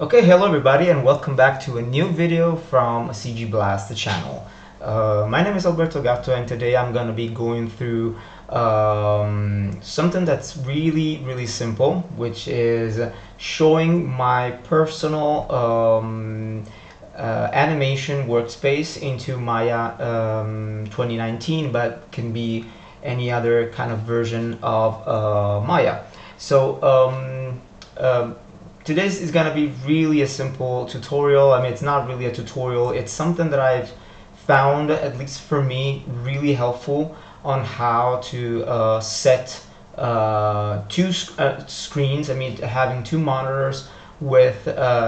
Okay, hello everybody and welcome back to a new video from CG Blast, the channel. My name is Alberto Gatto and today I'm going to be going through something that's really simple, which is showing my personal animation workspace into Maya 2019, but can be any other kind of version of Maya. So today's is gonna be really a simple tutorial. I mean, it's not really a tutorial. It's something that I've found, at least for me, really helpful on how to set two screens. I mean, having two monitors with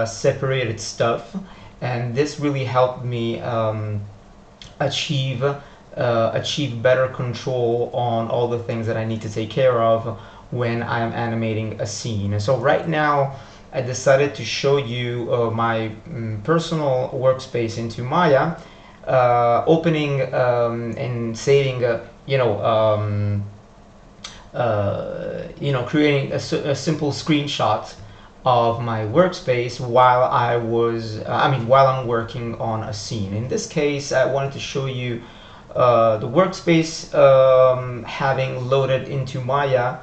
separated stuff, and this really helped me achieve achieve better control on all the things that I need to take care of when I'm animating a scene. And so right now I decided to show you my personal workspace into Maya, opening and saving creating a simple screenshot of my workspace while while I'm working on a scene. In this case, I wanted to show you the workspace having loaded into Maya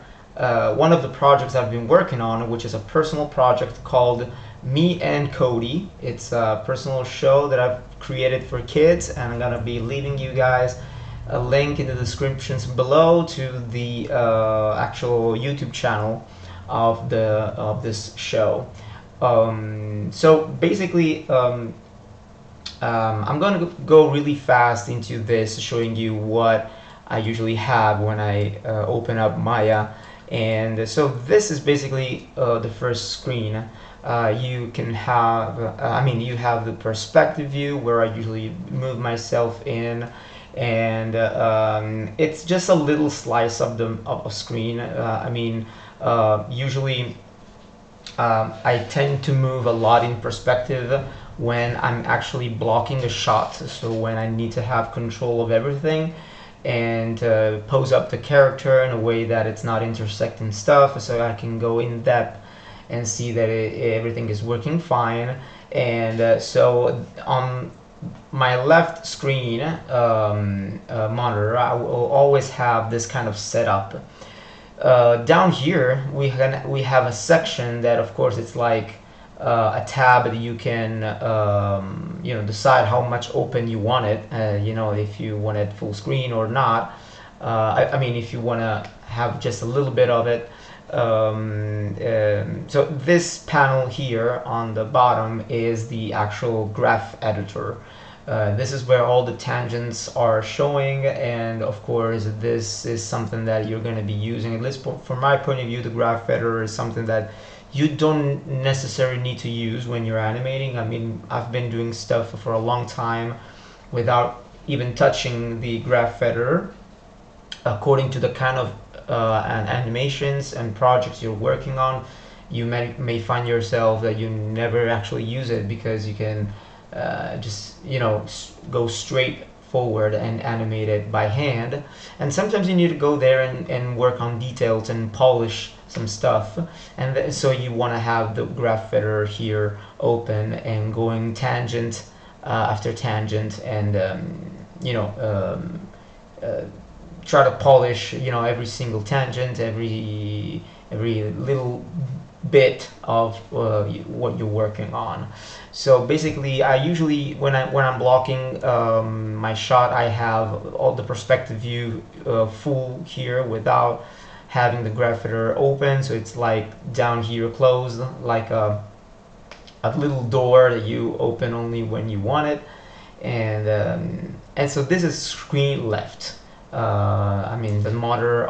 one of the projects I've been working on, which is a personal project called Me and Cody. It's a personal show that I've created for kids, and I'm gonna be leaving you guys a link in the descriptions below to the actual YouTube channel of this show. So basically, I'm going to go really fast into this, showing you what I usually have when I open up Maya. And so this is basically the first screen. You can have, you have the perspective view where I usually move myself in, and it's just a little slice of a screen. Usually I tend to move a lot in perspective when I'm actually blocking a shot. So when I need to have control of everything and pose up the character in a way that it's not intersecting stuff, so I can go in depth and see that everything is working fine. And so on my left screen monitor, I will always have this kind of setup. Down here we have a section that, of course, it's like a tab that you can decide how much open you want it, if you want it full screen or not. If you want to have just a little bit of it. So this panel here on the bottom is the actual graph editor. This is where all the tangents are showing, and of course this is something that you're going to be using. At least from my point of view, the graph editor is something that you don't necessarily need to use when you're animating. I mean, I've been doing stuff for a long time without even touching the graph editor. According to the kind of animations and projects you're working on, you may find yourself that you never actually use it, because you can just go straight forward and animate it by hand. And sometimes you need to go there and work on details and polish some stuff, and so you want to have the graph editor here open and going tangent after tangent, and try to polish every single tangent, every little bit of what you're working on. So basically, I usually, when I'm blocking my shot, I have all the perspective view full here without having the graph editor open. So it's like down here closed, like a little door that you open only when you want it. And so this is screen left. The monitor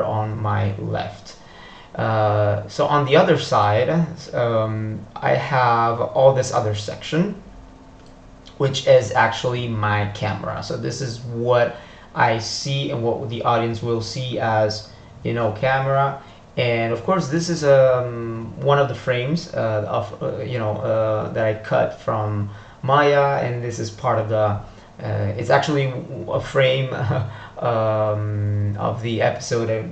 on my left. So on the other side, I have all this other section, which is actually my camera. So this is what I see and what the audience will see as camera. And of course, this is one of the frames that I cut from Maya, and this is part of the it's actually a frame of the episode that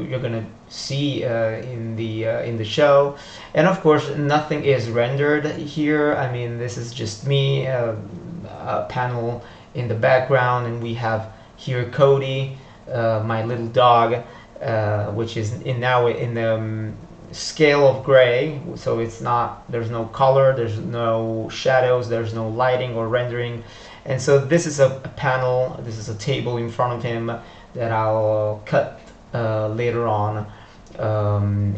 you're gonna see in the show. And of course, nothing is rendered here. I mean, this is just me, a panel in the background, and we have here Cody, my little dog, which is now in the scale of gray, so it's not, there's no color, there's no shadows, there's no lighting or rendering. And so this is a panel, this is a table in front of him that I'll cut later on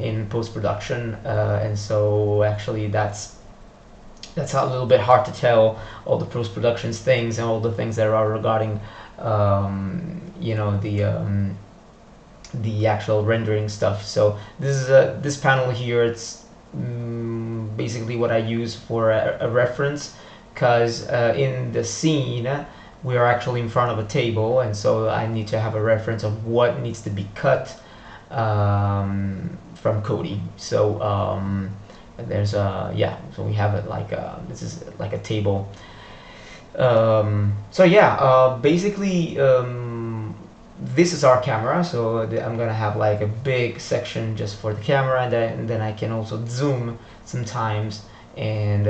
in post-production. And so actually that's a little bit hard to tell all the post-production things and all the things that are regarding you know, the actual rendering stuff. So this is this panel here, it's basically what I use for a reference, because in the scene we are actually in front of a table, and so I need to have a reference of what needs to be cut from Cody. So there's a, yeah, so we have it like this is like a table. So yeah, basically this is our camera, so I'm gonna have like a big section just for the camera, and then I can also zoom sometimes and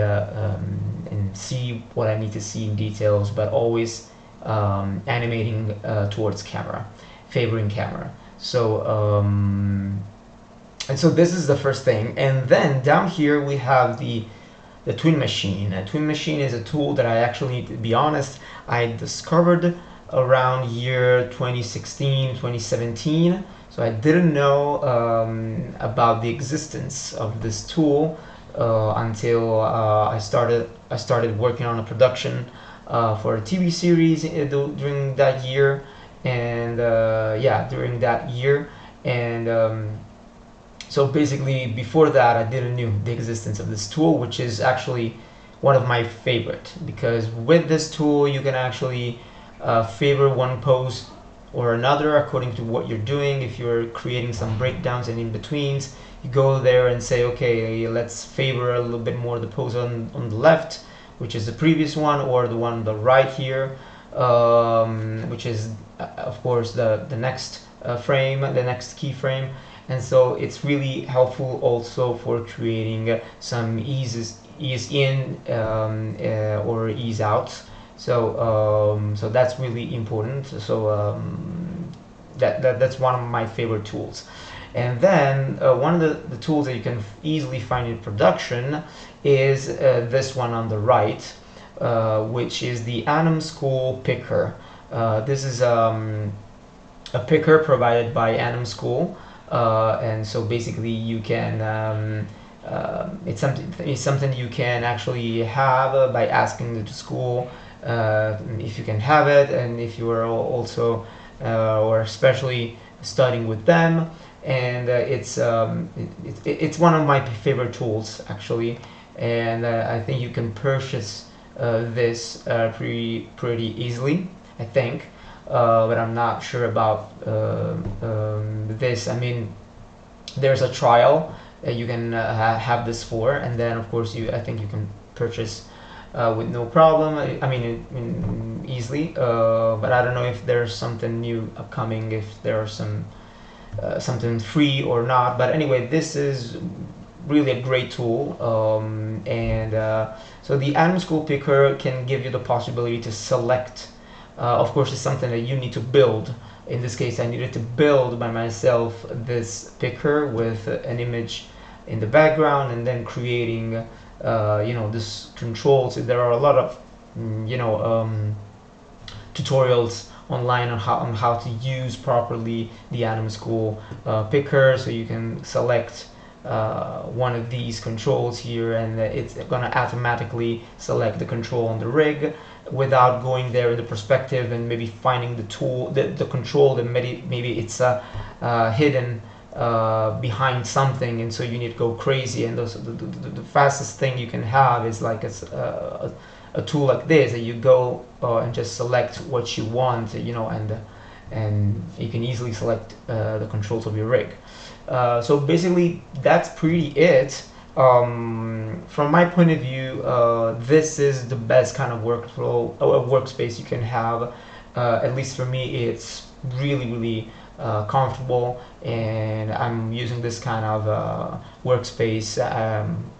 see what I need to see in details, but always animating towards camera, favoring camera. So and so this is the first thing, and then down here we have the Twin Machine. A Twin Machine is a tool that I actually, to be honest, I discovered around year 2016, 2017. So I didn't know about the existence of this tool until I started working on a production for a TV series during that year, and yeah, during that year. And so basically before that I didn't know the existence of this tool, which is actually one of my favorite, because with this tool you can actually favor one pose or another according to what you're doing. If you're creating some breakdowns and in-betweens, you go there and say, okay, let's favor a little bit more the pose on the left, which is the previous one, or the one on the right here, which is of course the next frame, the next keyframe. And so it's really helpful also for creating some ease in or ease out. So so that's really important. So that's one of my favorite tools. And then one of the tools that you can easily find in production is this one on the right, which is the Anim School picker. This is a picker provided by Anim School, and so basically you can it's something you can actually have by asking the school if you can have it, and if you are also or especially studying with them. And it's one of my favorite tools actually, and I think you can purchase this pretty easily, I think, but I'm not sure about this. I mean, there's a trial you can have this for, and then of course I think you can purchase with no problem. I mean, easily, but I don't know if there's something new upcoming, if there are some something free or not. But anyway, this is really a great tool, and so the Anim School picker can give you the possibility to select. Of course, it's something that you need to build. In this case, I needed to build by myself this picker with an image in the background, and then creating you know, this controls. There are a lot of you know, tutorials online on how to use properly the Anim School picker. So you can select one of these controls here, and it's gonna automatically select the control on the rig without going there in the perspective and maybe finding the tool, the control that maybe it's hidden behind something, and so you need to go crazy. And the fastest thing you can have is like a tool like this, that you go and just select what you want, you know, and you can easily select the controls of your rig. So basically that's pretty it. From my point of view, this is the best kind of workflow or workspace you can have. At least for me, it's really comfortable, and I'm using this kind of workspace.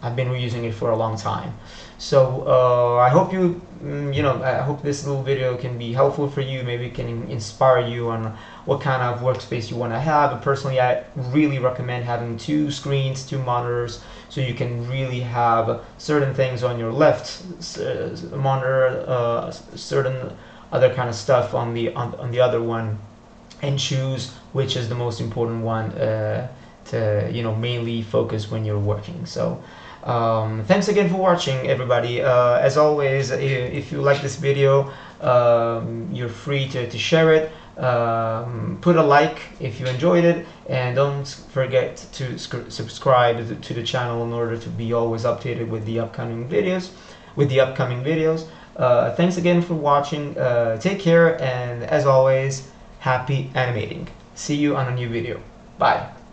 I've been using it for a long time. So I hope I hope this little video can be helpful for you. Maybe it can inspire you on what kind of workspace you want to have. But personally, I really recommend having two screens, two monitors, so you can really have certain things on your left monitor, certain other kind of stuff on the other one, and choose which is the most important one to mainly focus when you're working. So thanks again for watching, everybody. As always, if you like this video, you're free to share it. Put a like if you enjoyed it, and don't forget to subscribe to the channel in order to be always updated with the upcoming videos. Thanks again for watching. Take care, and as always, happy animating. See you on a new video. Bye.